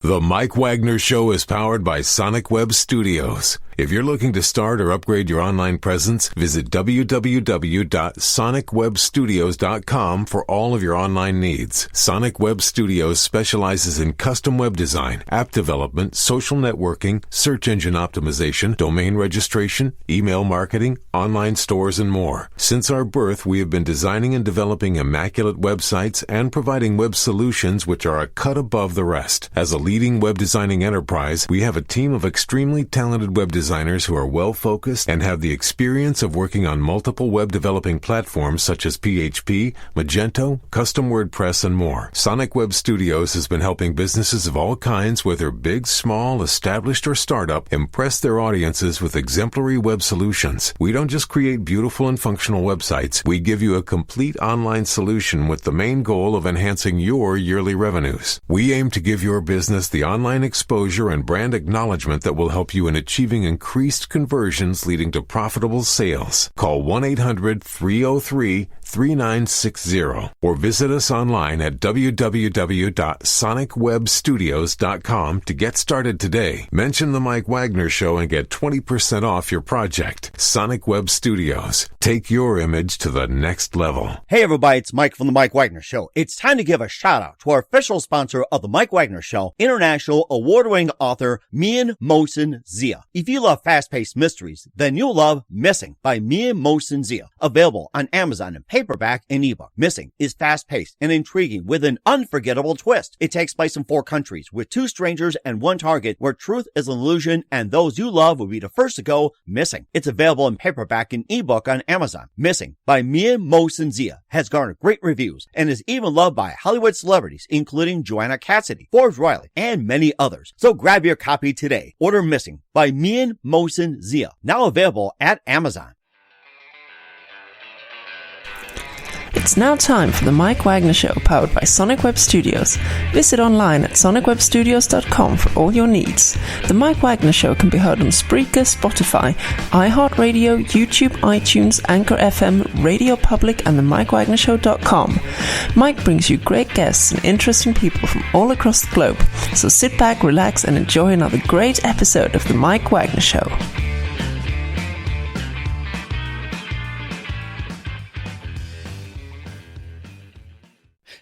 The Mike Wagner Show is powered by Sonic Web Studios. If you're looking to start or upgrade your online presence, visit www.sonicwebstudios.com for all of your online needs. Sonic Web Studios specializes in custom web design, app development, social networking, search engine optimization, domain registration, email marketing, online stores, and more. Since our birth, we have been designing and developing immaculate websites and providing web solutions which are a cut above the rest. As a leading web designing enterprise, we have a team of extremely talented web designers who are well-focused and have the experience of working on multiple web developing platforms such as PHP, Magento, custom WordPress, and more. Sonic Web Studios has been helping businesses of all kinds, whether big, small, established, or startup, impress their audiences with exemplary web solutions. We don't just create beautiful and functional websites. We give you a complete online solution with the main goal of enhancing your yearly revenues. We aim to give your business the online exposure and brand acknowledgement that will help you in achieving increased conversions leading to profitable sales. Call 1-800-303-3960 or visit us online at www.sonicwebstudios.com to get started today. Mention the Mike Wagner Show and get 20% off your project. Sonic Web Studios. Take your image to the next level. Hey everybody, it's Mike from the Mike Wagner Show. It's time to give a shout out to our official sponsor of the Mike Wagner Show, international award-winning author Mian Mohsen Zia. If you love fast-paced mysteries, then you'll love Missing by Mian Mohsen Zia. Available on Amazon in paperback and ebook. Missing is fast-paced and intriguing with an unforgettable twist. It takes place in 4 countries with 2 strangers and 1 target where truth is an illusion and those you love will be the first to go missing. It's available in paperback and ebook on Amazon. Missing by Mian Mohsen Zia has garnered great reviews and is even loved by Hollywood celebrities including Joanna Cassidy, Forbes Riley, and many others. So grab your copy today. Order Missing by Mian Mohsen Zia, now available at Amazon. It's now time for the Mike Wagner Show, powered by Sonic Web Studios. Visit online at sonicwebstudios.com for all your needs. The Mike Wagner Show can be heard on Spreaker, Spotify, iHeartradio, YouTube, iTunes, Anchor FM, Radio Public, and the MikeWagnerShow.com. Mike brings you great guests and interesting people from all across the globe. So sit back, relax, and enjoy another great episode of the Mike Wagner Show.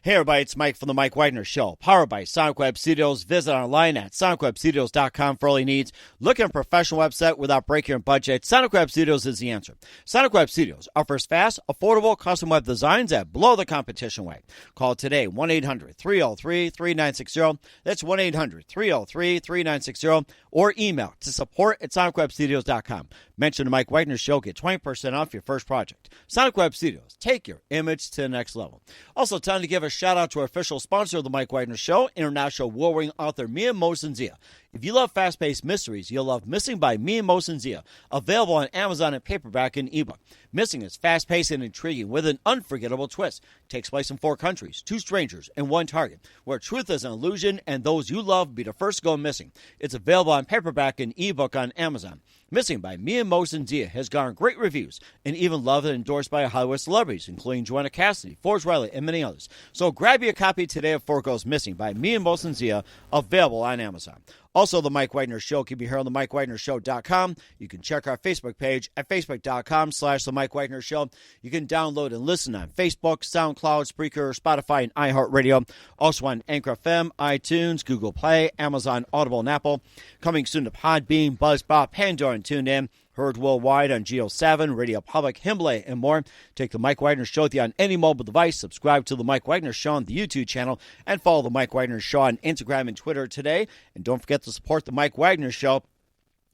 Hey everybody, it's Mike from the Mike Wagner Show, powered by Sonic Web Studios. Visit online at sonicwebstudios.com for all your needs. Looking at a professional website without breaking your budget? Sonic Web Studios is the answer. Sonic Web Studios offers fast, affordable, custom web designs that blow the competition away. Call today, 1-800-303-3960. That's 1-800-303-3960. Or email to support@sonicwebstudios.com. Mention the Mike Wagner Show, get 20% off your first project. Sonic Web Studios, take your image to the next level. Also, time to give a shout out to our official sponsor of the Mike Wagner Show, international award-winning author Mian Mohsen Zia. If you love fast-paced mysteries, you'll love Missing by Mian Mohsen Zia, available on Amazon in paperback and ebook. Missing is fast-paced and intriguing with an unforgettable twist. It takes place in 4 countries, 2 strangers, and 1 target, where truth is an illusion and those you love be the first to go missing. It's available on paperback and ebook on Amazon. Missing by Mian Mohsen Zia has garnered great reviews and even loved and endorsed by Hollywood celebrities, including Joanna Cassidy, Forbes Riley, and many others. So grab your copy today of 4 Goes Missing by Mian Mohsen Zia, available on Amazon. Also, the Mike Wagner Show can be heard on the MikeWagnerShow.com. You can check our Facebook page at facebook.com/The Mike Wagner Show. You can download and listen on Facebook, SoundCloud, Spreaker, Spotify, and iHeartRadio. Also on Anchor FM, iTunes, Google Play, Amazon, Audible, and Apple. Coming soon to Podbean, BuzzSpot, Pandora, and TuneIn. Heard worldwide on Geo7, Radio Public, Himalaya, and more. Take the Mike Wagner Show with you on any mobile device. Subscribe to the Mike Wagner Show on the YouTube channel, and follow the Mike Wagner Show on Instagram and Twitter today. And don't forget to support the Mike Wagner Show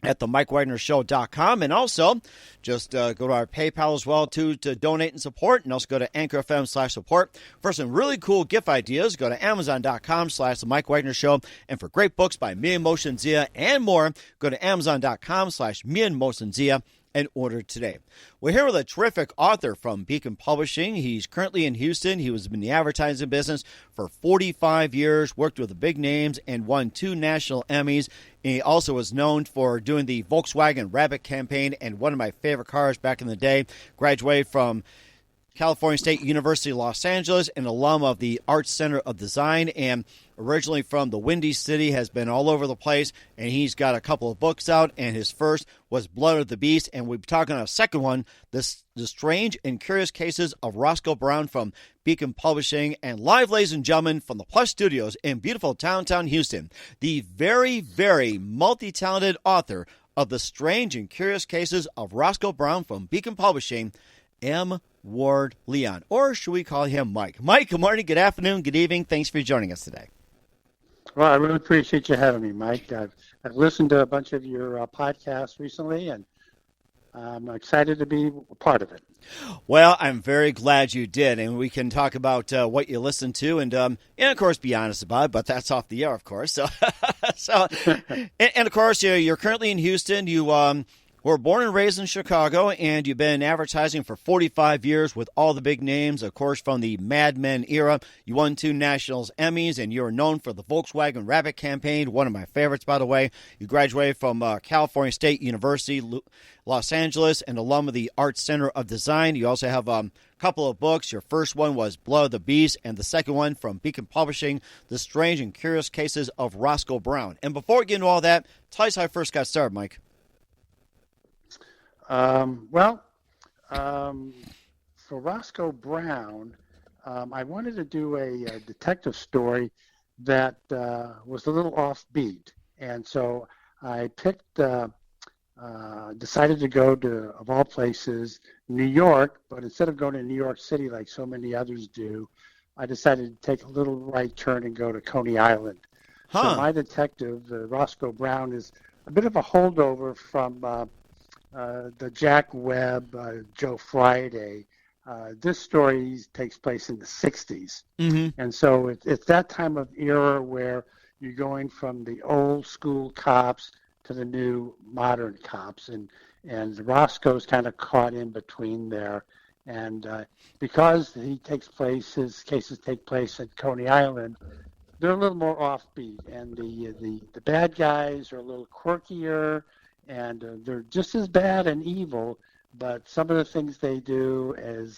at the MikeWagnerShow.com. And also, just go to our PayPal as well, too, to donate and support. And also go to Anchor FM/support. For some really cool gift ideas, go to Amazon.com/The Mike Wagner Show. And for great books by Mian Mohsen Zia and more, go to Amazon.com/Mian Mohsen Zia and order today. We're here with a terrific author from Beacon Publishing. He's currently in Houston. He was in the advertising business for 45 years, worked with the big names, and won 2 national Emmys. He also was known for doing the Volkswagen Rabbit campaign, and one of my favorite cars back in the day. Graduated from California State University, Los Angeles, an alum of the Art Center of Design, and originally from the Windy City, has been all over the place, and he's got a couple of books out, and his first was Blood of the Beast, and we'll be talking about a second one, The Strange and Curious Cases of Roscoe Brown from Beacon Publishing, and live, ladies and gentlemen, from the Plush Studios in beautiful downtown Houston, the very, very multi-talented author of The Strange and Curious Cases of Roscoe Brown from Beacon Publishing, mwardleon, or should we call him Mike? Mike, good morning, good afternoon, good evening. Thanks for joining us today. Well, I really appreciate you having me, Mike. I've listened to a bunch of your podcasts recently, and I'm excited to be a part of it. Well, I'm very glad you did, and we can talk about what you listened to, and of course, be honest about it, but that's off the air, of course. So, and of course, you're currently in Houston. You were born and raised in Chicago, and you've been in advertising for 45 years with all the big names, of course, from the Mad Men era. You won 2 Nationals Emmys, and you're known for the Volkswagen Rabbit campaign, one of my favorites, by the way. You graduated from California State University, Los Angeles, and alum of the Art Center of Design. You also have a couple of books. Your first one was Blood of the Beast, and the second one from Beacon Publishing, The Strange and Curious Cases of Roscoe Brown. And before we get into all that, tell us how I first got started, Mike. For Roscoe Brown, I wanted to do a detective story that was a little offbeat, and so I decided to go to, of all places, New York, but instead of going to New York City like so many others do, I decided to take a little right turn and go to Coney Island. So my detective, Roscoe Brown, is a bit of a holdover from the Jack Webb, Joe Friday. This story takes place in the 60s. Mm-hmm. And so it's that time of era where you're going from the old school cops to the new modern cops. And Roscoe's kind of caught in between there. And because his cases take place at Coney Island, they're a little more offbeat. And the bad guys are a little quirkier, and they're just as bad and evil, but some of the things they do and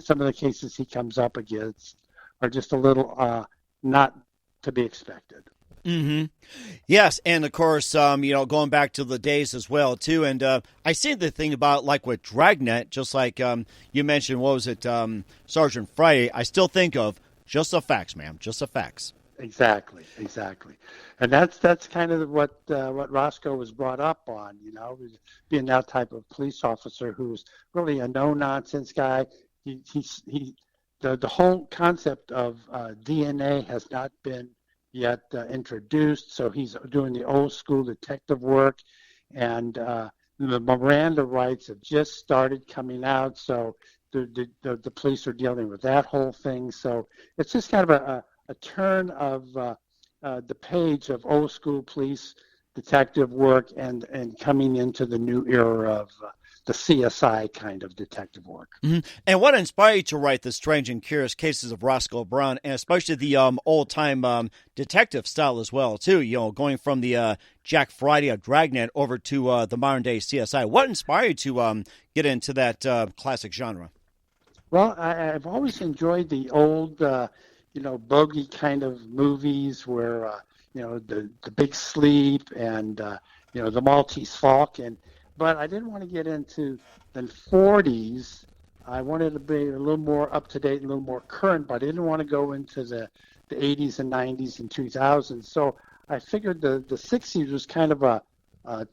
some of the cases he comes up against are just a little not to be expected. Mm-hmm. Yes, and of course, going back to the days as well, too, and I see the thing about, like, with Dragnet, just like you mentioned, what was it, Sergeant Friday, I still think of just the facts, ma'am, just the facts. Exactly. And that's kind of what Roscoe was brought up on, being that type of police officer who's really a no-nonsense guy. The whole concept of DNA has not been yet introduced, so he's doing the old school detective work, and the Miranda rights have just started coming out, so the police are dealing with that whole thing. So it's just kind of a turn of the page of old school police detective work and coming into the new era of the CSI kind of detective work. Mm-hmm. And what inspired you to write The Strange and Curious Cases of Roscoe Brown, and especially the old-time detective style as well, too, going from the Jack Friday of Dragnet over to the modern-day CSI. What inspired you to get into that classic genre? Well, I've always enjoyed the old bogey kind of movies where, the Big Sleep and, the Maltese Falk. But I didn't want to get into the 40s. I wanted to be a little more up-to-date, a little more current, but I didn't want to go into the 80s and 90s and 2000s. So I figured the 60s was kind of a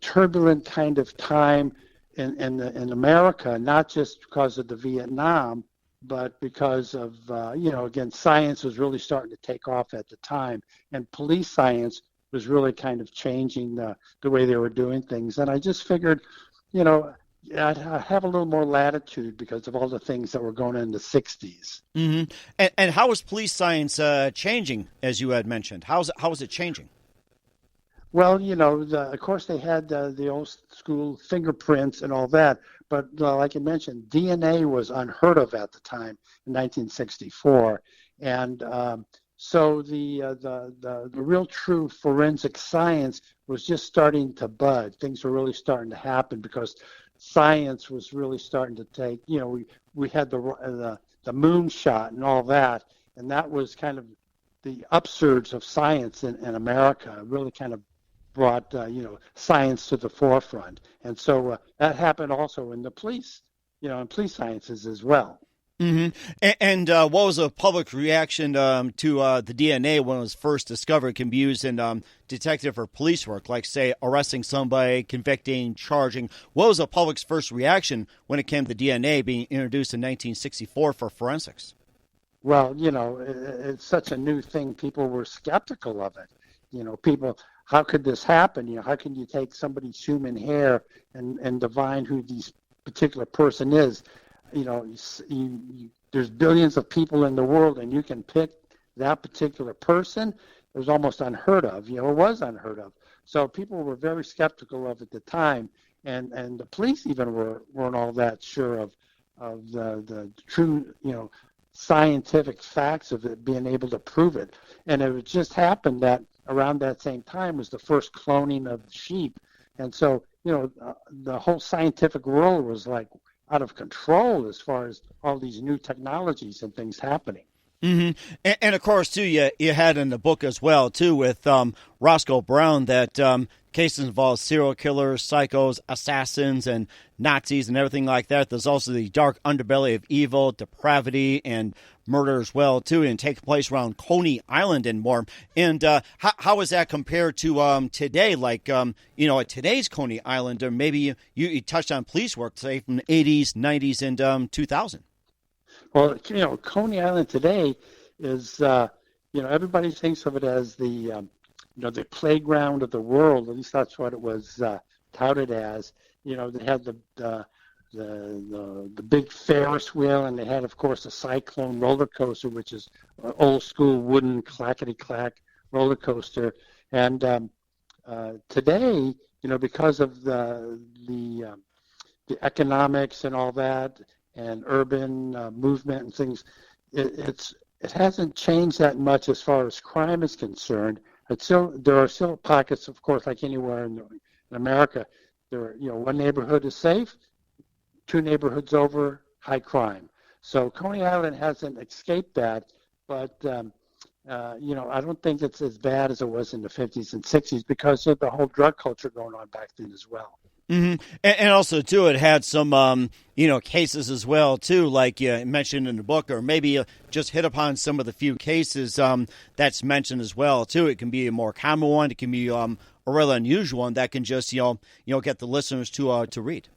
turbulent kind of time in America, not just because of the Vietnam, but because of, again, science was really starting to take off at the time, and police science was really kind of changing the way they were doing things. And I just figured, I'd have a little more latitude because of all the things that were going on in the 60s. Mm-hmm. And how is police science changing, as you had mentioned? How is it changing? Well, of course they had the old school fingerprints and all that, but like I mentioned, DNA was unheard of at the time in 1964, and so the real true forensic science was just starting to bud. Things were really starting to happen because science was really starting to take. We had the moonshot and all that, and that was kind of the upsurge of science in America really kind of brought science to the forefront, and so that happened also in the police, in police sciences as well. Mm-hmm. And what was the public reaction to the DNA when it was first discovered? It can be used in detective or police work, like, say, arresting somebody, convicting, charging. What was the public's first reaction when it came to DNA being introduced in 1964 for forensics? Well, it's such a new thing. People were skeptical of it. People, how could this happen? How can you take somebody's human hair and divine who this particular person is? There's billions of people in the world, and you can pick that particular person. It was almost unheard of. It was unheard of. So people were very skeptical of it at the time, and the police even weren't all that sure of the true, scientific facts of it, being able to prove it. And it just happened that around that same time was the first cloning of sheep, and so the whole scientific world was like out of control as far as all these new technologies and things happening. Mm-hmm. And of course, too, you had in the book as well, too, with Roscoe Brown, that cases involve serial killers, psychos, assassins, and Nazis and everything like that. There's also the dark underbelly of evil, depravity, and murder as well, too, and take place around Coney Island and more. And how is that compared to today? Like, at today's Coney Island, or maybe you touched on police work, say, from the 80s, 90s, and 2000. Well, Coney Island today is, everybody thinks of it as the playground of the world. At least that's what it was touted as. They had the big Ferris wheel, and they had, of course, a Cyclone roller coaster, which is an old school wooden clackety-clack roller coaster. And today, because of the economics and all that, and urban movement and things, it hasn't changed that much as far as crime is concerned. There are still pockets, of course, like anywhere in America. One neighborhood is safe, two neighborhoods over, high crime. So Coney Island hasn't escaped that, but I don't think it's as bad as it was in the 50s and 60s because of the whole drug culture going on back then as well. Mm-hmm. And also, too, it had some, cases as well, too, like you mentioned in the book, or maybe just hit upon some of the few cases that's mentioned as well, too. It can be a more common one. It can be a really unusual one that can just, get the listeners to read.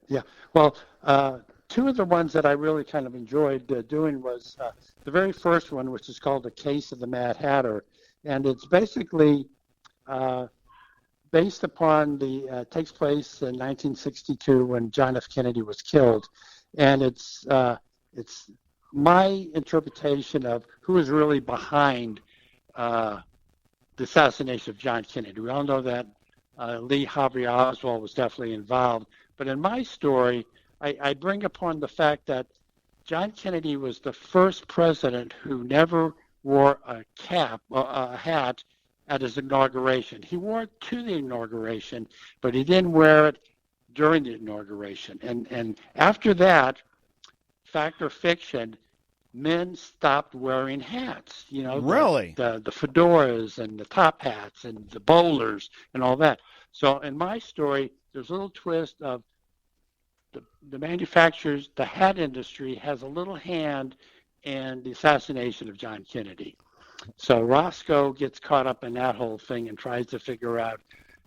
Yeah. Well, two of the ones that I really kind of enjoyed doing was the very first one, which is called The Case of the Mad Hatter. And it's basically based upon takes place in 1962 when John F. Kennedy was killed, and it's my interpretation of who is really behind the assassination of John Kennedy. We all know that Lee Harvey Oswald was definitely involved, but in my story, I bring upon the fact that John Kennedy was the first president who never wore a cap or a hat at his inauguration. He wore it to the inauguration, but he didn't wear it during the inauguration. And after that, fact or fiction, men stopped wearing hats. Really? The fedoras and the top hats and the bowlers and all that. So in my story, there's a little twist of the manufacturers, the hat industry has a little hand in the assassination of John Kennedy. So Roscoe gets caught up in that whole thing and tries to figure out,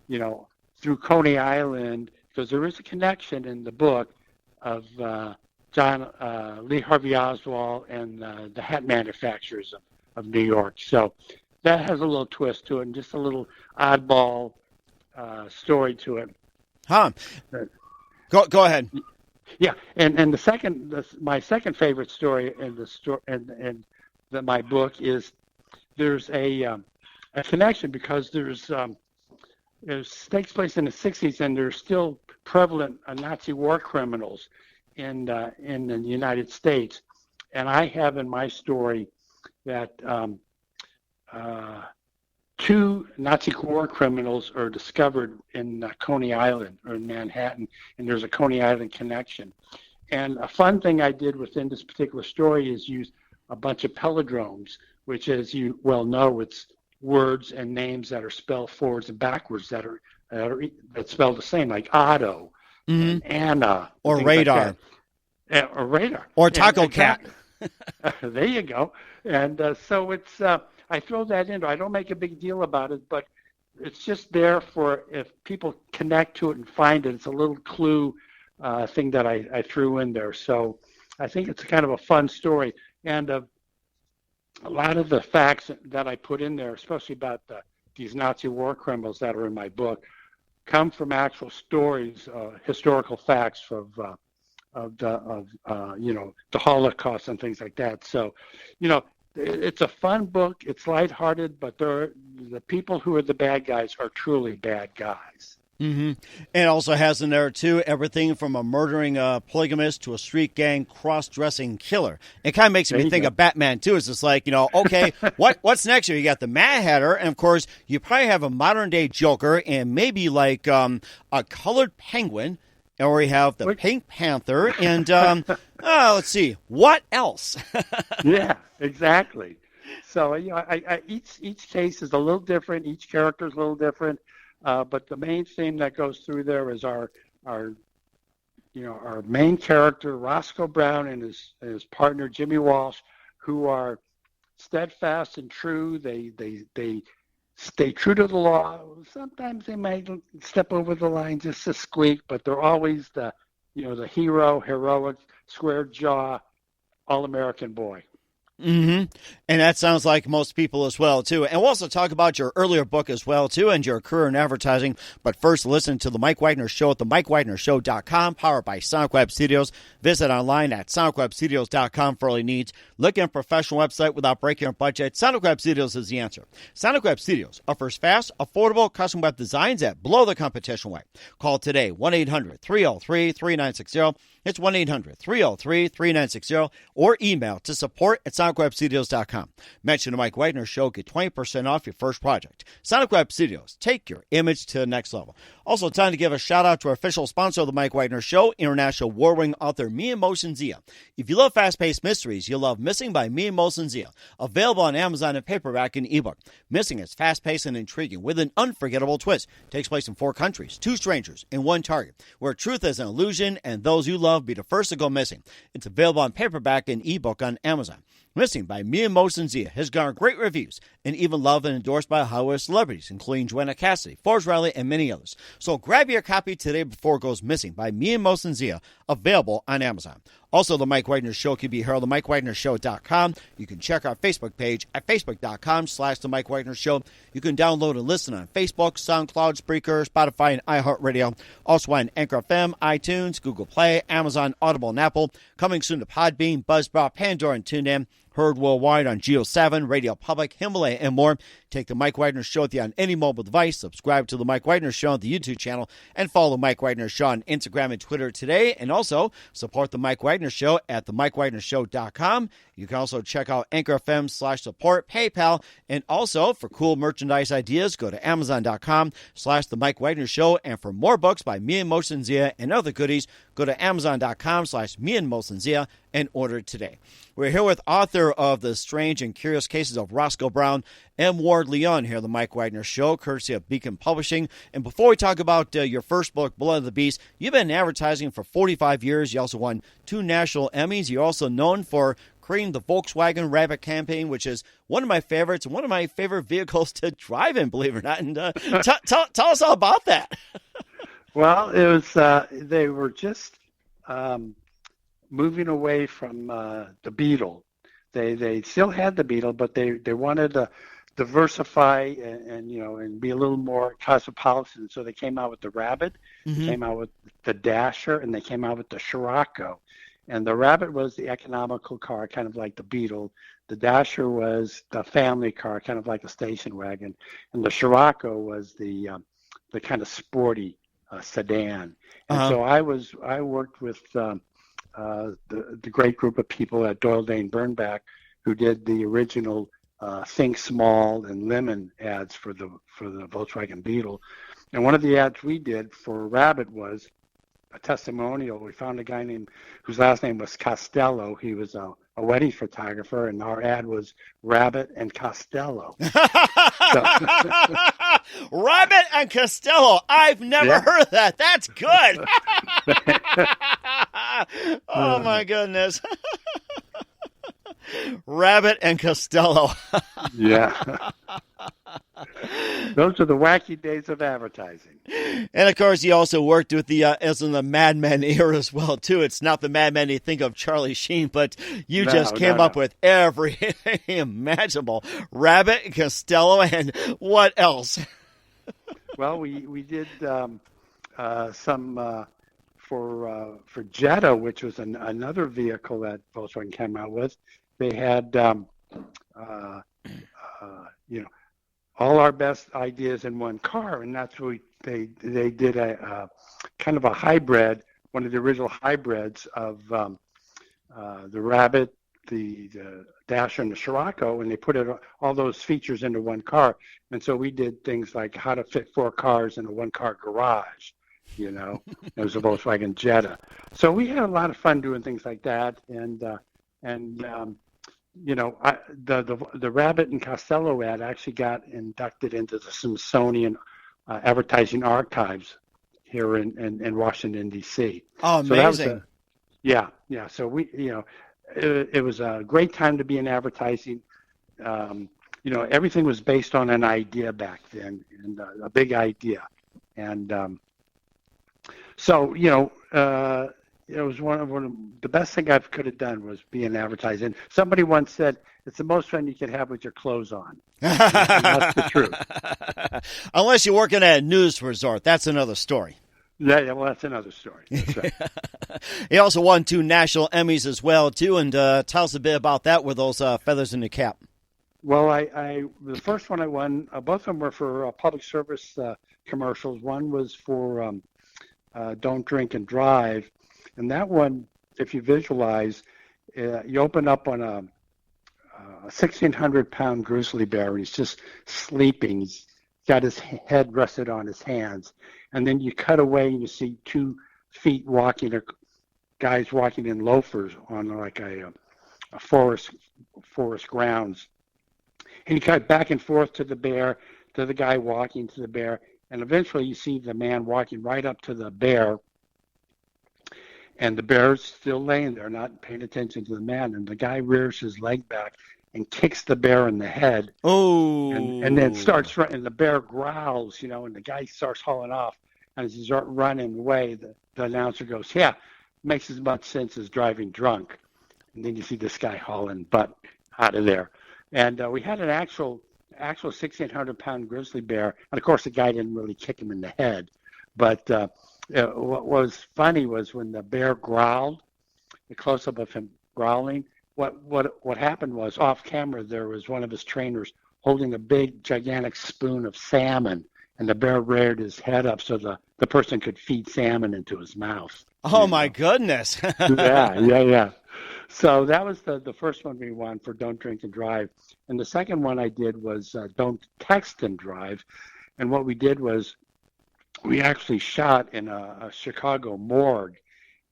through Coney Island, because there is a connection in the book of Lee Harvey Oswald and the hat manufacturers of New York. So that has a little twist to it and just a little oddball story to it. Huh. Go ahead. Yeah, and my second favorite story in my book is there's a connection because it takes place in the 60s and there's still prevalent Nazi war criminals in the United States, and I have in my story that two Nazi war criminals are discovered in Coney Island or in Manhattan, and there's a Coney Island connection. And a fun thing I did within this particular story is use a bunch of palindromes, which, as you well know, it's words and names that are spelled forwards and backwards that spell the same, like auto, and Anna, or radar, like or radar, or taco cat. There you go. And so it's I throw that in. I don't make a big deal about it, but it's just there for if people connect to it and find it. It's a little clue thing that I threw in there. So I think it's kind of a fun story. And a lot of the facts that I put in there, especially about these Nazi war criminals that are in my book, come from actual stories, historical facts of the Holocaust and things like that. So, it's a fun book. It's lighthearted, but the people who are the bad guys are truly bad guys. Mm-hmm. And it also has in there, too, everything from a murdering polygamist to a street gang cross-dressing killer. It kind of makes me think of Batman, too. It's just like, okay, what's next here? You got the Mad Hatter, and, of course, you probably have a modern-day Joker and maybe like a colored penguin, or we have the Pink Panther, and let's see, what else? Yeah, exactly. So each case is a little different. Each character is a little different. But the main theme that goes through there is our main character, Roscoe Brown, and his partner, Jimmy Walsh, who are steadfast and true. They stay true to the law. Sometimes they might step over the line just to squeak, but they're always the hero, heroic, square jaw, all-American boy. Mm-hmm. And that sounds like most people as well, too. And we'll also talk about your earlier book as well, too, and your career in advertising. But first, listen to The Mike Wagner Show at themikewagnershow.com, powered by Sonic Web Studios. Visit online at sonicwebstudios.com for all your needs. Looking at a professional website without breaking your budget? Sonic Web Studios is the answer. Sonic Web Studios offers fast, affordable, custom web designs that blow the competition away. Call today, 1-800-303-3960. It's 1-800-303-3960, or email to support@sonicwebstudios.com. Mention the Mike Wagner Show, get 20% off your first project. Sonic Web Studios, take your image to the next level. Also, time to give a shout-out to our official sponsor of the Mike Wagner Show, international award-winning author Mia Motion Zia. If you love fast-paced mysteries, you'll love Missing by Mia Motion Zia, available on Amazon in paperback and ebook. Missing is fast-paced and intriguing with an unforgettable twist. Takes place in 4 countries, 2 strangers, and 1 target, where truth is an illusion and those you love be the first to go missing. It's available on paperback and ebook on Amazon. Missing by Mia Motion Zia has garnered great reviews and even loved and endorsed by Hollywood celebrities, including Joanna Cassidy, Forbes Riley, and many others. So grab your copy today before it goes missing by Mia Motion Zia, available on Amazon. Also, The Mike Wagner Show can be heard on themikewagnershow.com. You can check our Facebook page at facebook.com/The Mike Wagner Show. You can download and listen on Facebook, SoundCloud, Spreaker, Spotify, and iHeartRadio. Also on Anchor FM, iTunes, Google Play, Amazon, Audible, and Apple. Coming soon to Podbean, Buzzsprout, Pandora, and TuneIn. Heard worldwide on Geo 7, Radio Public, Himalaya, and more. Take The Mike Wagner Show with you on any mobile device. Subscribe to The Mike Wagner Show on the YouTube channel, and follow The Mike Wagner Show on Instagram and Twitter today. And also support The Mike Wagner Show at themikewagnershow.com. You can also check out Anchor FM/support, PayPal, and also for cool merchandise ideas, go to Amazon.com/The Mike Wagner Show. And for more books by me and Motion Zia and other goodies, go to Amazon.com/me and Motion Zia and order today. We're here with author of The Strange and Curious Cases of Roscoe Brown, mwardleon, here on The Mike Wagner Show, courtesy of Beacon Publishing. And before we talk about your first book, Blood of the Beast, you've been in advertising for 45 years. You also won 2 national Emmys. You're also known for creating the Volkswagen Rabbit campaign, which is one of my favorites and one of my favorite vehicles to drive in, believe it or not. And tell us all about that. Well, it was they were just moving away from the Beetle. They still had the Beetle, but they wanted to diversify and be a little more cosmopolitan. So they came out with the Rabbit, they came out with the Dasher, and they came out with the Scirocco. And the Rabbit was the economical car, kind of like the Beetle. The Dasher was the family car, kind of like a station wagon. And the Scirocco was the kind of sporty sedan. And so I worked with the great group of people at Doyle Dane Bernbach who did the original Think Small and Lemon ads for the Volkswagen Beetle. And one of the ads we did for Rabbit was a testimonial. We found a guy whose last name was Costello. He was a wedding photographer, and our ad was Rabbit and Costello. Rabbit and Costello. I've never heard of that. That's good. Oh, my goodness. Rabbit and Costello. Yeah. Those are the wacky days of advertising. And, of course, you also worked with as in the Mad Men era as well, too. It's not the Mad Men you think of Charlie Sheen, but you just came up with everything imaginable. Rabbit, Costello, and what else? Well, we did some for Jetta, which was another vehicle that Volkswagen came out with. They had, all our best ideas in one car, and that's what they did a kind of a hybrid, one of the original hybrids of the Rabbit, the Dasher, and the Scirocco, and they put all those features into one car. And so we did things like how to fit 4 cars in a one-car garage. It was a Volkswagen Jetta. So we had a lot of fun doing things like that, and the Rabbit and Costello ad actually got inducted into the Smithsonian Advertising Archives here in Washington, D.C. Oh, amazing! So So we, it was a great time to be in advertising. Everything was based on an idea back then, and a big idea, and it was one of the best thing I could have done was be in advertising. Somebody once said, it's the most fun you can have with your clothes on. And that's the truth. Unless you're working at a news resort. That's another story. Yeah, well, that's another story. That's right. He also won 2 national Emmys as well, too. And tell us a bit about that with those feathers in the cap. Well, the first one I won, both of them were for public service commercials. One was for Don't Drink and Drive. And that one, if you visualize, you open up on a 1,600-pound grizzly bear, and he's just sleeping. He's got his head rested on his hands. And then you cut away, and you see 2 feet walking, or guys walking in loafers on like a forest grounds. And you cut back and forth to the bear, to the guy walking to the bear, and eventually you see the man walking right up to the bear. And the bear's still laying there, not paying attention to the man. And the guy rears his leg back and kicks the bear in the head. Oh! And then starts running. And the bear growls, and the guy starts hauling off. And as he's running away, the announcer goes, "Yeah, makes as much sense as driving drunk." And then you see this guy hauling butt out of there. And we had an actual 1,600-pound grizzly bear. And, of course, the guy didn't really kick him in the head. But what was funny was when the bear growled, the close-up of him growling, what happened was off camera there was one of his trainers holding a big, gigantic spoon of salmon, and the bear reared his head up so the person could feed salmon into his mouth. Oh, my goodness. Yeah. So that was the first one we won for Don't Drink and Drive. And the second one I did was Don't Text and Drive. And what we did was we actually shot in a Chicago morgue,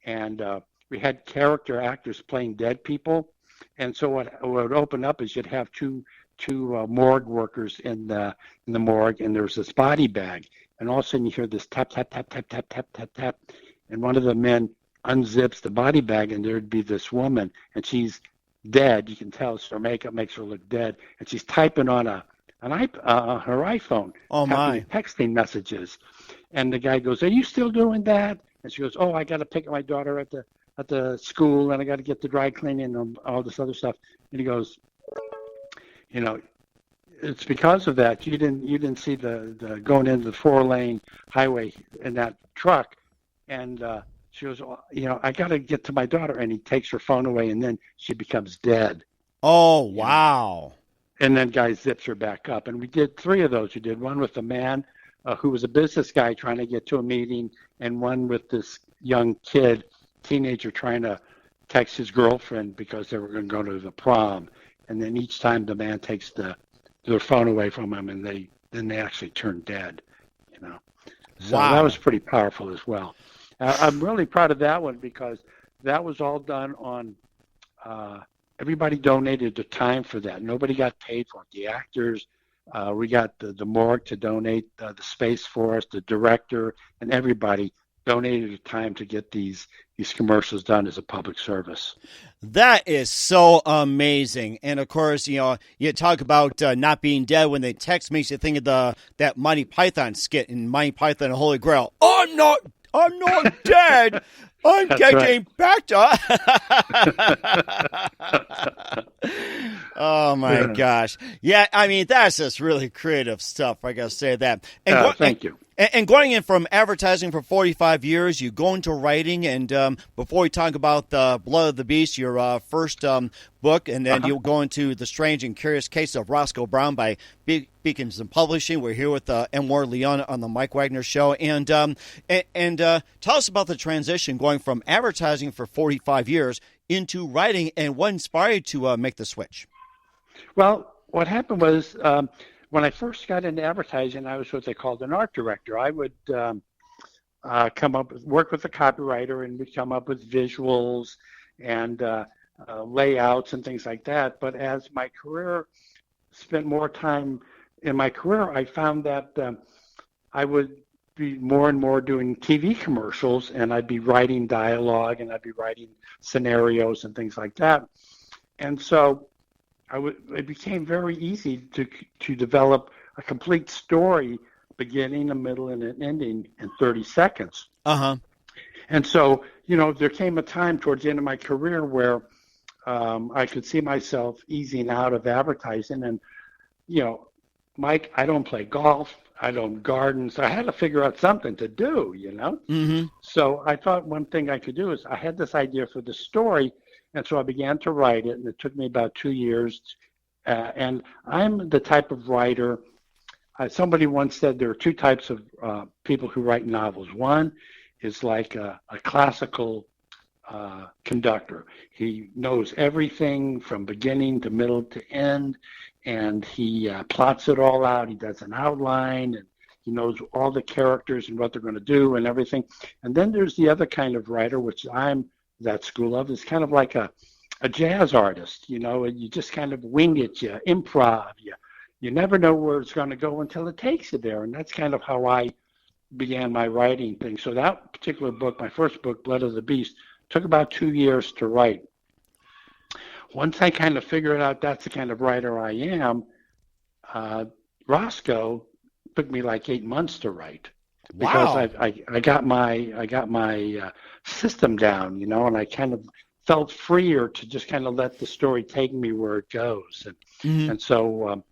and we had character actors playing dead people. And so what would open up is you'd have two morgue workers in the morgue, and there's this body bag, and all of a sudden you hear this tap, tap, tap, tap, tap, tap, tap, tap, and one of the men unzips the body bag, and there'd be this woman, and she's dead. You can tell her makeup makes her look dead, and she's typing on her iPhone. Oh, my. Texting messages. And the guy goes, "Are you still doing that?" And she goes, "Oh, I got to pick up my daughter at the school, and I got to get the dry cleaning and all this other stuff." And he goes, "It's because of that. You didn't see the going into the 4-lane highway in that truck." And she goes, "I got to get to my daughter." And he takes her phone away, and then she becomes dead. Oh, wow. And then guy zips her back up. And we did 3 of those. We did one with a man who was a business guy trying to get to a meeting, and one with this young teenager trying to text his girlfriend because they were going to go to the prom. And then each time the man takes their phone away from him, and they actually turn dead. So wow. That was pretty powerful as well. I'm really proud of that one because that was all done on everybody donated their time for that. Nobody got paid for it. The actors, we got the morgue to donate the space for us, the director, and everybody donated their time to get these commercials done as a public service. That is so amazing. And of course, you talk about not being dead. When they text me, you think of that Monty Python skit in Monty Python and Holy Grail. I'm not dead. I'm getting better. Oh my gosh. Yeah, I mean, that's just really creative stuff. I gotta say that. And thank you. And going in from advertising for 45 years, you go into writing, and before we talk about the Blood of the Beast, your first book, and then you'll go into The Strange and Curious Case of Roscoe Brown by Beacons Publishing. We're here with mwardleon on the Mike Wagner Show, and tell us about the transition going from advertising for 45 years into writing, and what inspired you to make the switch? Well, what happened was, when I first got into advertising, I was what they called an art director. I would work with the copywriter, and we'd come up with visuals and layouts and things like that. But as my career spent more time in my career, I found that I would be more and more doing TV commercials, and I'd be writing dialogue, and I'd be writing scenarios and things like that. And so it became very easy to develop a complete story, beginning, a middle, and an ending in 30 seconds. And so, there came a time towards the end of my career where I could see myself easing out of advertising. And, Mike, I don't play golf. I don't garden. So I had to figure out something to do, So I thought one thing I could do is I had this idea for the story. And so I began to write it, and it took me about 2 years. And I'm the type of writer, somebody once said there are two types of people who write novels. One is like a classical conductor. He knows everything from beginning to middle to end, and he plots it all out. He does an outline, and he knows all the characters and what they're going to do and everything. And then there's the other kind of writer, which I'm that school of. Is kind of like a jazz artist, and you just kind of wing it, you improv, you never know where it's going to go until it takes you there. And that's kind of how I began my writing thing. So that particular book, my first book, Blood of the Beast, took about 2 years to write. Once I kind of figured out that's the kind of writer I am, Roscoe took me like 8 months to write. Because I got my system down, and I kind of felt freer to just kind of let the story take me where it goes, and so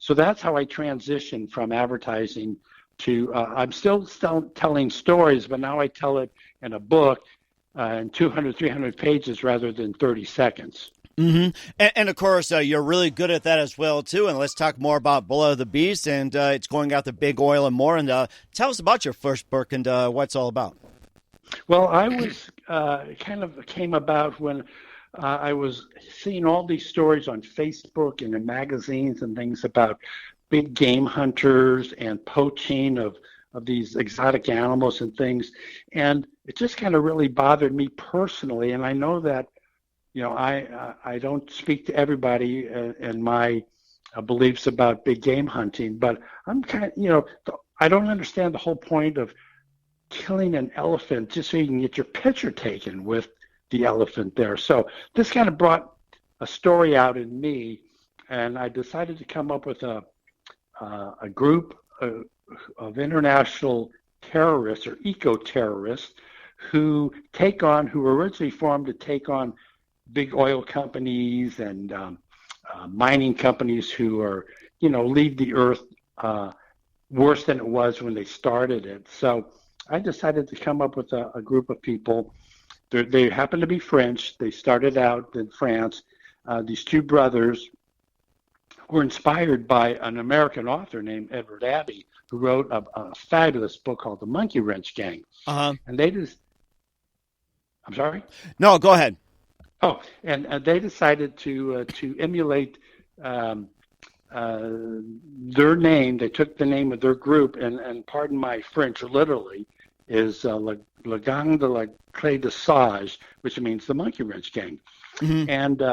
that's how I transitioned from advertising to I'm still telling stories, but now I tell it in a book in 200, 300 pages rather than 30 seconds. And of course, you're really good at that as well, too. And let's talk more about Blood of the Beast, and it's going out the big oil and more. And tell us about your first book and what it's all about. Well, I was kind of came about when I was seeing all these stories on Facebook and in magazines and things about big game hunters and poaching of these exotic animals and things. And it just kind of really bothered me personally. And I know that I don't speak to everybody in my beliefs about big game hunting, but I'm kind of, I don't understand the whole point of killing an elephant just so you can get your picture taken with the elephant there. So this kind of brought a story out in me, and I decided to come up with a group of international terrorists or eco-terrorists who originally formed to take on big oil companies and mining companies who are, leave the earth worse than it was when they started it. So I decided to come up with a group of people. They happen to be French. They started out in France. These two brothers were inspired by an American author named Edward Abbey, who wrote a fabulous book called The Monkey Wrench Gang. And they just... I'm sorry? No, go ahead. Oh, and they decided to emulate their name. They took the name of their group, and pardon my French, literally, is Le Gang de la Clé de Sage, which means the Monkey Wrench Gang. And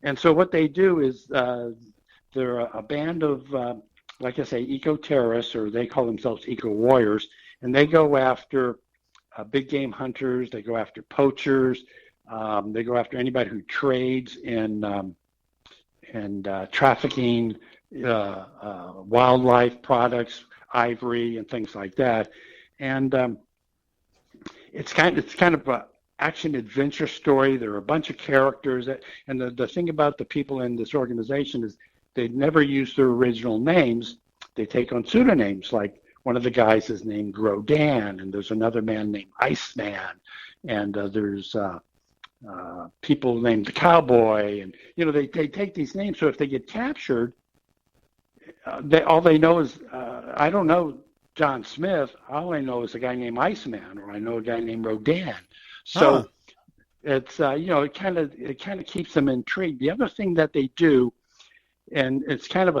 And so what they do is they're a band of, like I say, eco-terrorists, or they call themselves eco-warriors, and they go after big game hunters, they go after poachers, they go after anybody who trades in trafficking wildlife products, ivory, and things like that. And it's kind of a action adventure story. There are a bunch of characters, and the thing about the people in this organization is they never use their original names. They take on pseudonyms. Like one of the guys is named Rodan, and there's another man named Iceman, and there's people named the Cowboy, and they take these names. So if they get captured, all they know is I don't know John Smith. All I know is a guy named Iceman, or I know a guy named Rodan. So it's it kind of keeps them intrigued. The other thing that they do, and it's kind of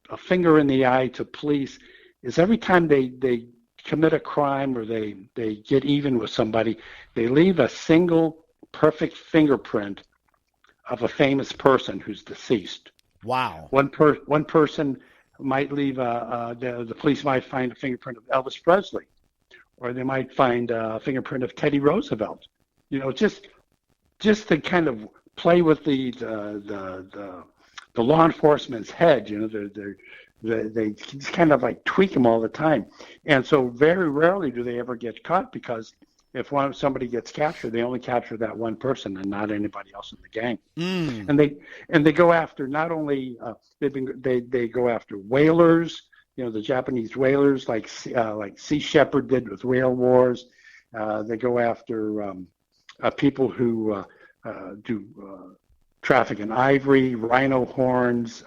a finger in the eye to police, is every time they commit a crime or they get even with somebody, they leave a single perfect fingerprint of a famous person who's deceased. Wow. One person might leave the police might find a fingerprint of Elvis Presley, or they might find a fingerprint of Teddy Roosevelt. Just to kind of play with the law enforcement's head. They just kind of like tweak them all the time, and so very rarely do they ever get caught, because if somebody gets captured, they only capture that one person and not anybody else in the gang. And they go after not only they go after whalers, the Japanese whalers, like Sea Shepherd did with Whale Wars. They go after people who do traffic in ivory, rhino horns.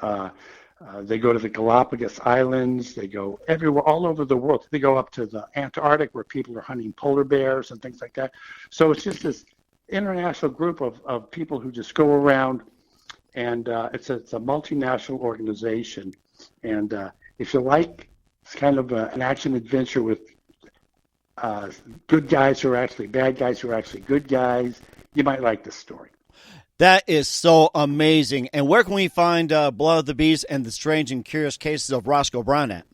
They go to the Galapagos Islands. They go everywhere, all over the world. They go up to the Antarctic, where people are hunting polar bears and things like that. So it's just this international group of people who just go around, and it's a multinational organization. And if you like, it's kind of an action adventure with good guys who are actually bad guys who are actually good guys, you might like this story. That is so amazing. And where can we find Blood of the Beast and the Strange and Curious Cases of Roscoe Brown at?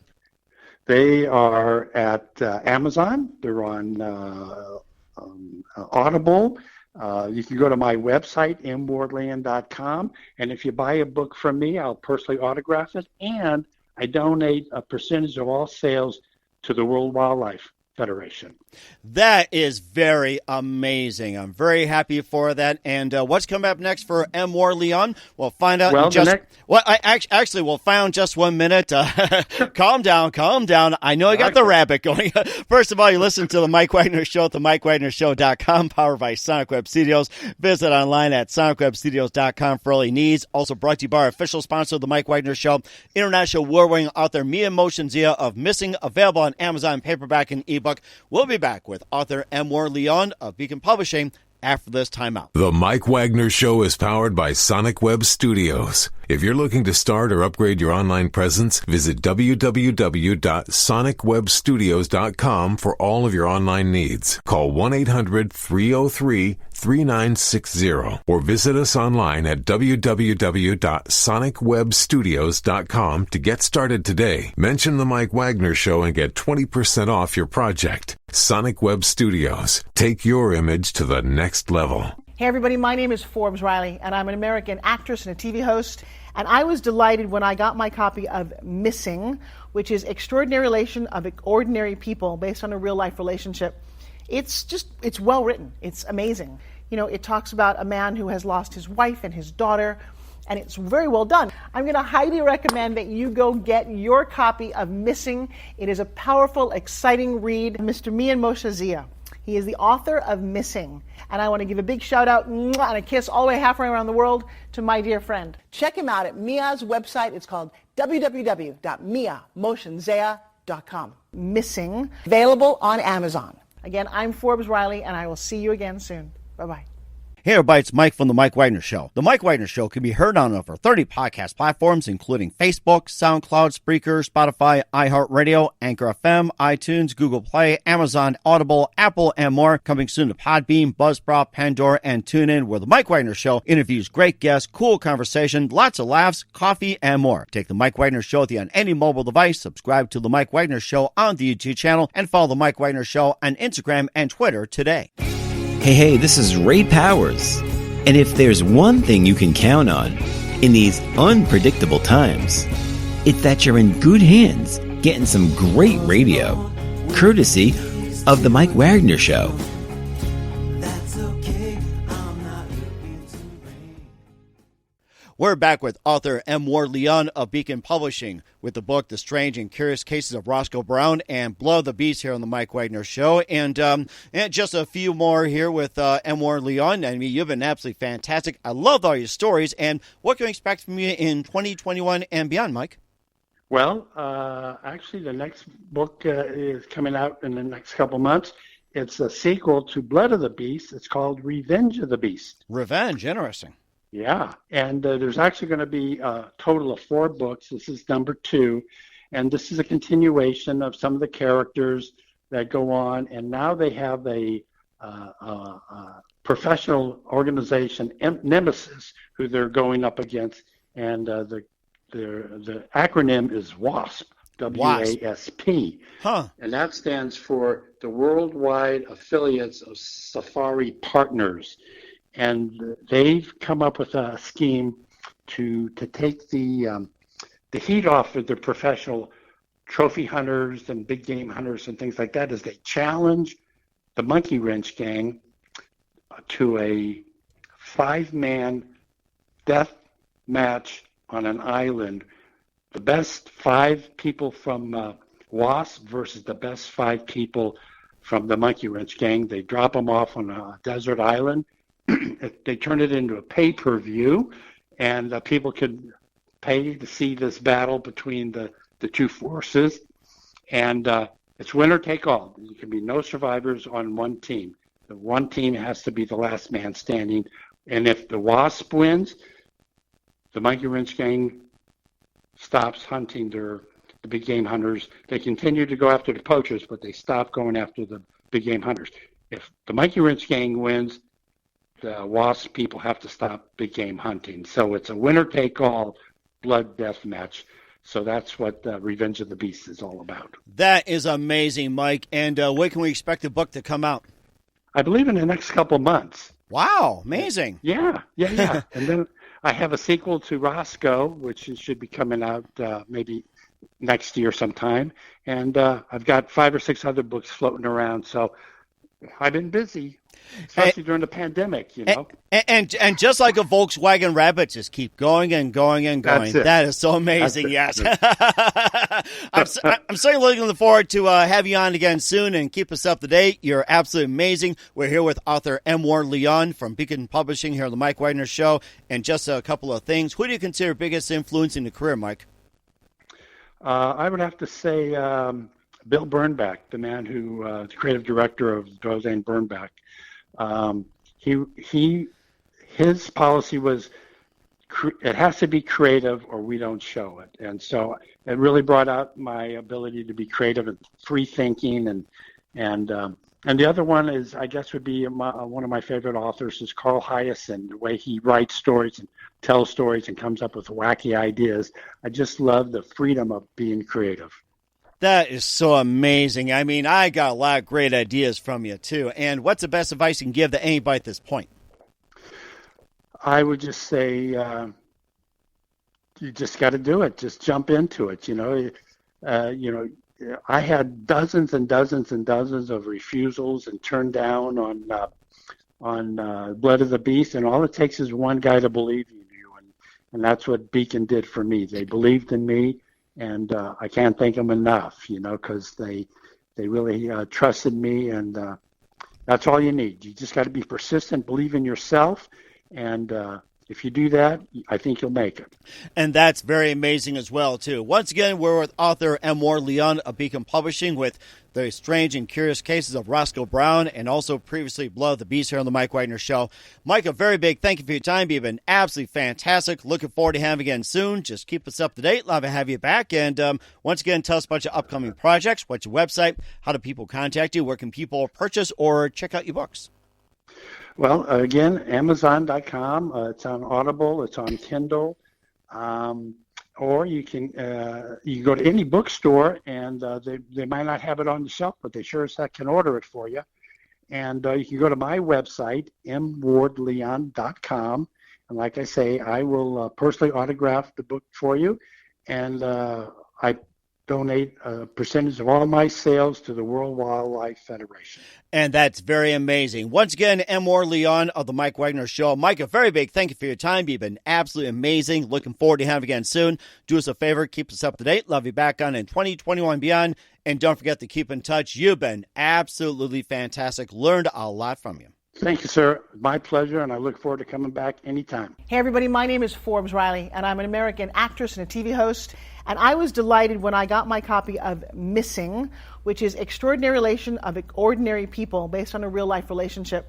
They are at Amazon. They're on Audible. You can go to my website, mwardleon.com. And if you buy a book from me, I'll personally autograph it. And I donate a percentage of all sales to the World Wildlife Federation. That is very amazing. I'm very happy for that. And what's coming up next for mwardleon? We'll find out. We'll find out just 1 minute. Calm down. I know I got the rabbit going. First of all, you listen to the Mike Wagner Show at the MikeWagnerShow.com, powered by Sonic Web Studios. Visit online at SonicWebStudios.com for all your needs. Also brought to you by our official sponsor of the Mike Wagner Show, international award-winning author Mia Motion Zia of Missing, available on Amazon paperback and ebook. We'll be back with author mwardleon of Beacon Publishing after this timeout. The Mike Wagner Show is powered by Sonic Web Studios. If you're looking to start or upgrade your online presence, visit www.sonicwebstudios.com for all of your online needs. Call 1-800-303-3960 or visit us online at www.sonicwebstudios.com to get started today. Mention the Mike Wagner Show and get 20% off your project. Sonic Web Studios. Take your image to the next level. Hey everybody, my name is Forbes Riley, and I'm an American actress and a TV host. And I was delighted when I got my copy of Missing, which is Extraordinary Relation of Ordinary People, based on a real-life relationship. It's well written. It's amazing. It talks about a man who has lost his wife and his daughter, and it's very well done. I'm going to highly recommend that you go get your copy of Missing. It is a powerful, exciting read. Mr. Mia Motion Zia. He is the author of Missing. And I want to give a big shout out and a kiss all the way halfway around the world to my dear friend. Check him out at Mia's website. It's called www.miamotionzea.com. Missing, available on Amazon. Again, I'm Forbes Riley, and I will see you again soon. Bye-bye. Hey everybody, it's Mike from The Mike Wagner Show. The Mike Wagner Show can be heard on over 30 podcast platforms, including Facebook, SoundCloud, Spreaker, Spotify, iHeartRadio, Anchor FM, iTunes, Google Play, Amazon, Audible, Apple, and more. Coming soon to Podbean, Buzzsprout, Pandora, and TuneIn, where The Mike Wagner Show interviews great guests, cool conversation, lots of laughs, coffee, and more. Take The Mike Wagner Show with you on any mobile device. Subscribe to The Mike Wagner Show on the YouTube channel, and follow The Mike Wagner Show on Instagram and Twitter today. Hey, this is Ray Powers. And if there's one thing you can count on in these unpredictable times, it's that you're in good hands getting some great radio, courtesy of The Mike Wagner Show. We're back with author mwardleon of Beacon Publishing with the book The Strange and Curious Cases of Roscoe Brown and Blood of the Beast here on the Mike Wagner Show. And just a few more here with mwardleon. I mean, you've been absolutely fantastic. I loved all your stories. And what can we expect from you in 2021 and beyond, Mike? Well, actually, the next book is coming out in the next couple months. It's a sequel to Blood of the Beast. It's called Revenge of the Beast. Revenge, interesting. Yeah, and there's actually going to be a total of 4 books. This is number 2, and this is a continuation of some of the characters that go on, and now they have a professional organization, Nemesis, who they're going up against, and the acronym is WASP, W-A-S-P, and that stands for the Worldwide Affiliates of Safari Partners. And they've come up with a scheme to take the heat off of the professional trophy hunters and big game hunters and things like that, as they challenge the Monkey Wrench Gang to a 5-man death match on an island. The best 5 people from WASP versus the best 5 people from the Monkey Wrench Gang. They drop them off on a desert island. They turn it into a pay-per-view, and people could pay to see this battle between the 2 forces. And it's winner take all. There can be no survivors on one team. The one team has to be the last man standing. And if the WASP wins, the Monkey Wrench Gang stops hunting the big game hunters. They continue to go after the poachers, but they stop going after the big game hunters. If the Monkey Wrench Gang wins, the WASP people have to stop big game hunting. So it's a winner-take-all blood death match. So that's what Revenge of the Beast is all about. That is amazing, Mike. And when can we expect the book to come out? I believe in the next couple months. Wow, amazing. Yeah. And then I have a sequel to Roscoe, which should be coming out maybe next year sometime. And I've got 5 or 6 other books floating around. So I've been busy. Especially during the pandemic, you know. And just like a Volkswagen rabbit, just keep going and going and going. That is so amazing, yes. I'm certainly looking forward to have you on again soon and keep us up to date. You're absolutely amazing. We're here with author mwardleon from Beacon Publishing here on the Mike Wagner Show. And just a couple of things. Who do you consider biggest influence in your career, Mike? I would have to say Bill Bernbach, the man who, the creative director of Roseanne Bernbach. His policy was it has to be creative or we don't show it, and so it really brought out my ability to be creative and free thinking. And the other one is, I guess, would be one of my favorite authors is Carl Hiaasen. The way he writes stories and tells stories and comes up with wacky ideas. I just love the freedom of being creative. That is so amazing. I mean, I got a lot of great ideas from you, too. And what's the best advice you can give to anybody at this point? I would just say you just got to do it. Just jump into it. I had dozens and dozens and dozens of refusals and turned down on Blood of the Beast, and all it takes is one guy to believe in you, and that's what Beacon did for me. They believed in me. And I can't thank them enough, because they really trusted me, and that's all you need. You just got to be persistent, believe in yourself, and If you do that, I think you'll make it. And that's very amazing as well, too. Once again, we're with author mwardleon of Beacon Publishing with the strange and curious cases of Roscoe Brown and also previously Blood of the Beast here on the Mike Wagner Show. Mike, a very big thank you for your time. You've been absolutely fantastic. Looking forward to having you again soon. Just keep us up to date. Love to have you back. And once again, tell us about your upcoming projects. What's your website? How do people contact you? Where can people purchase or check out your books? Well, again, Amazon.com. It's on Audible. It's on Kindle. Or you can go to any bookstore, and they might not have it on the shelf, but they sure as heck can order it for you. And you can go to my website, mwardleon.com. And like I say, I will personally autograph the book for you. And I donate a percentage of all my sales to the World Wildlife Federation. And that's very amazing. Once again, mwardleon of the Mike Wagner Show. Mike, a very big thank you for your time. You've been absolutely amazing. Looking forward to having you again soon. Do us a favor, keep us up to date. Love you back on in 2021 and beyond. And don't forget to keep in touch. You've been absolutely fantastic. Learned a lot from you. Thank you, sir. My pleasure, and I look forward to coming back anytime. Hey, everybody. My name is Forbes Riley, and I'm an American actress and a TV host. And I was delighted when I got my copy of Missing, which is Extraordinary Relation of Ordinary People based on a real-life relationship.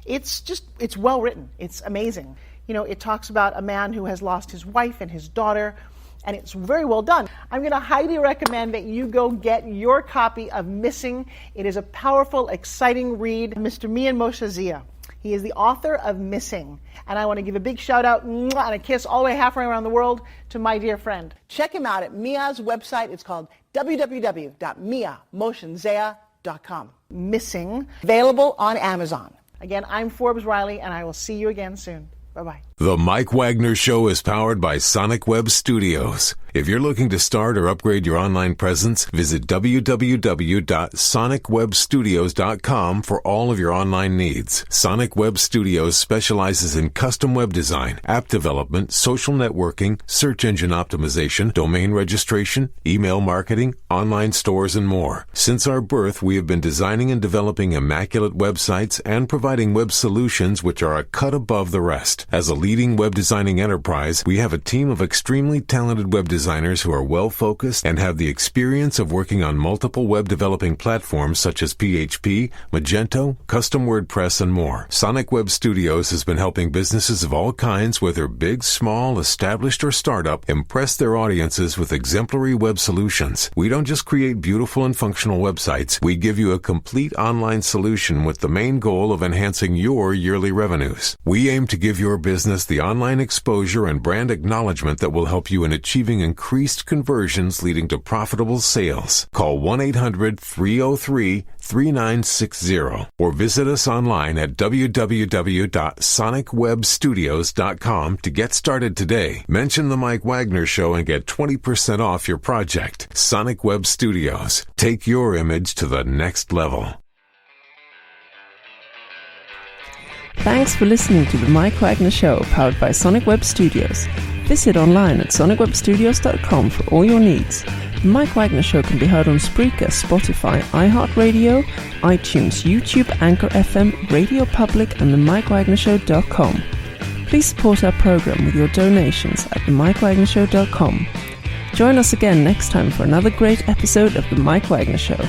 It's well written. It's amazing. You know, it talks about a man who has lost his wife and his daughter, and it's very well done. I'm going to highly recommend that you go get your copy of Missing. It is a powerful, exciting read. Mr. Mian Moshe Zia. He is the author of Missing. And I want to give a big shout out and a kiss all the way halfway around the world to my dear friend. Check him out at Mia's website. It's called www.miamoshenzea.com. Missing. Available on Amazon. Again, I'm Forbes Riley, and I will see you again soon. Bye-bye. The Mike Wagner Show is powered by Sonic Web Studios. If you're looking to start or upgrade your online presence, visit www.sonicwebstudios.com for all of your online needs. Sonic Web Studios specializes in custom web design, app development, social networking, search engine optimization, domain registration, email marketing, online stores, and more. Since our birth, we have been designing and developing immaculate websites and providing web solutions which are a cut above the rest. As a leading web designing enterprise, we have a team of extremely talented web designers who are well-focused and have the experience of working on multiple web developing platforms such as PHP, Magento, Custom WordPress, and more. Sonic Web Studios has been helping businesses of all kinds, whether big, small, established, or startup, impress their audiences with exemplary web solutions. We don't just create beautiful and functional websites. We give you a complete online solution with the main goal of enhancing your yearly revenues. We aim to give your business the online exposure and brand acknowledgement that will help you in achieving increased conversions leading to profitable sales. Call 1-800-303-3960 or visit us online at www.sonicwebstudios.com to get started today. Mention the Mike Wagner Show and get 20% off your project. Sonic Web Studios. Take your image to the next level. Thanks for listening to the Mike Wagner Show, powered by Sonic Web Studios. Visit online at sonicwebstudios.com for all your needs. The Mike Wagner Show can be heard on Spreaker, Spotify, iHeartRadio, iTunes, YouTube, Anchor FM, Radio Public, and themikewagnershow.com. Please support our program with your donations at themikewagnershow.com. Join us again next time for another great episode of The Mike Wagner Show.